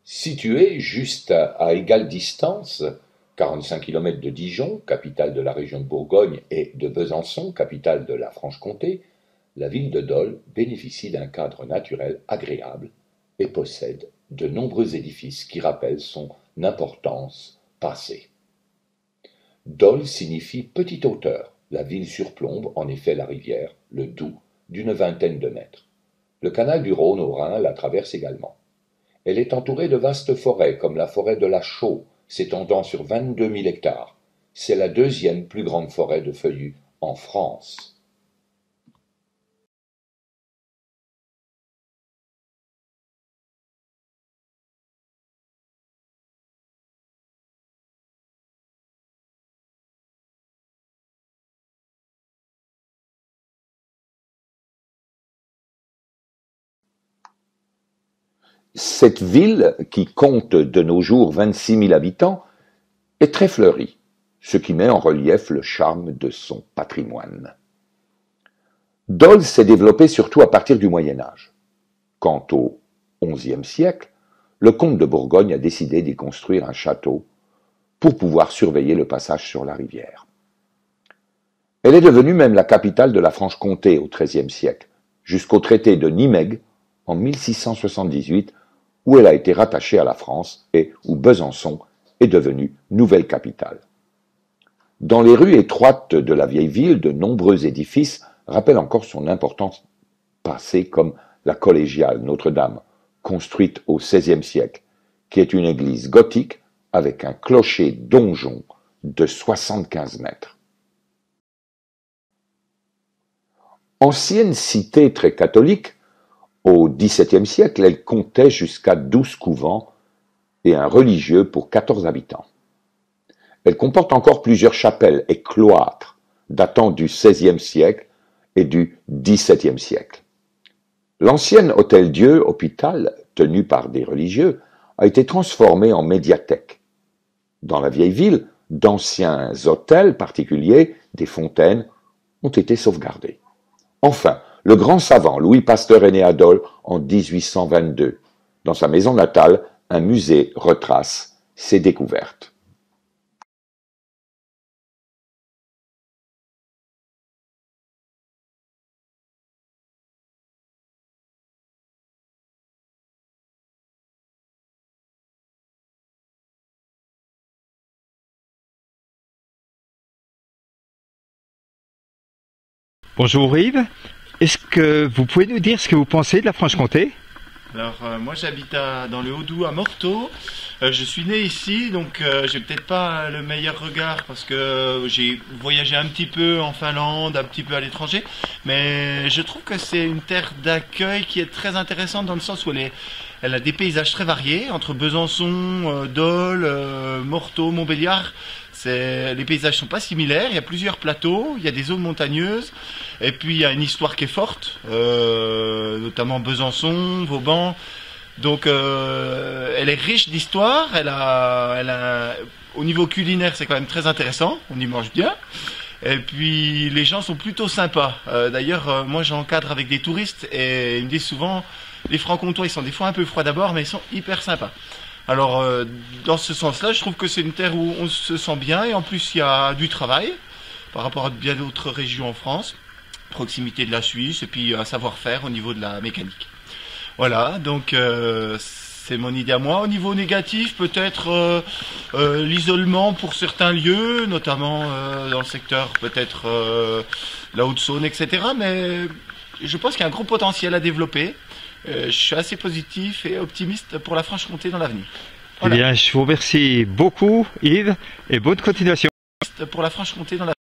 Situé juste à égale distance, 45 km de Dijon, capitale de la région de Bourgogne, et de Besançon, capitale de la Franche-Comté, la ville de Dole bénéficie d'un cadre naturel agréable et possède de nombreux édifices qui rappellent son importance passée. Dole signifie petite hauteur. La ville surplombe en effet la rivière, le Doubs, d'une vingtaine de mètres. Le canal du Rhône au Rhin la traverse également. Elle est entourée de vastes forêts, comme la forêt de la Chaux, s'étendant sur 22 000 hectares. C'est la deuxième plus grande forêt de feuillus en France. Cette ville, qui compte de nos jours 26 000 habitants, est très fleurie, ce qui met en relief le charme de son patrimoine. Dole s'est développée surtout à partir du Moyen Âge. Quant au XIe siècle, le comte de Bourgogne a décidé d'y construire un château pour pouvoir surveiller le passage sur la rivière. Elle est devenue même la capitale de la Franche-Comté au XIIIe siècle, jusqu'au traité de Nimègue en 1678, où elle a été rattachée à la France et où Besançon est devenue nouvelle capitale. Dans les rues étroites de la vieille ville, de nombreux édifices rappellent encore son importance passée, comme la collégiale Notre-Dame, construite au XVIe siècle, qui est une église gothique avec un clocher-donjon de 75 mètres. Ancienne cité très catholique, au XVIIe siècle, elle comptait jusqu'à 12 couvents et un religieux pour 14 habitants. Elle comporte encore plusieurs chapelles et cloîtres datant du XVIe siècle et du XVIIe siècle. L'ancien hôtel-Dieu, hôpital, tenu par des religieux, a été transformé en médiathèque. Dans la vieille ville, d'anciens hôtels particuliers, des fontaines, ont été sauvegardés. Enfin, le grand savant Louis Pasteur est né à Dole en 1822. Dans sa maison natale, un musée retrace ses découvertes. Bonjour Yves, est-ce que vous pouvez nous dire ce que vous pensez de la Franche-Comté? Alors moi j'habite dans le Haut-Doubs à Morteau. Je suis né ici, donc j'ai peut-être pas le meilleur regard parce que j'ai voyagé un petit peu en Finlande, un petit peu à l'étranger, mais je trouve que c'est une terre d'accueil qui est très intéressante dans le sens où elle a des paysages très variés entre Besançon, Dole, Morteau, Montbéliard. Les paysages sont pas similaires, il y a plusieurs plateaux, il y a des zones montagneuses, et puis il y a une histoire qui est forte, notamment Besançon, Vauban. Donc elle est riche d'histoire, au niveau culinaire c'est quand même très intéressant, on y mange bien. Et puis les gens sont plutôt sympas. D'ailleurs, moi j'encadre avec des touristes et ils me disent souvent, les Francs-Comtois ils sont des fois un peu froids d'abord, mais ils sont hyper sympas. Alors, dans ce sens-là, je trouve que c'est une terre où on se sent bien et en plus il y a du travail par rapport à bien d'autres régions en France, proximité de la Suisse et puis un savoir-faire au niveau de la mécanique. Voilà, donc c'est mon idée à moi. Au niveau négatif, peut-être l'isolement pour certains lieux, notamment dans le secteur peut-être la Haute-Saône, etc. Mais je pense qu'il y a un gros potentiel à développer. Je suis assez positif et optimiste pour la Franche-Comté dans l'avenir. Voilà. Eh bien, je vous remercie beaucoup Yves et bonne continuation. Pour la Franche-Comté dans l'avenir.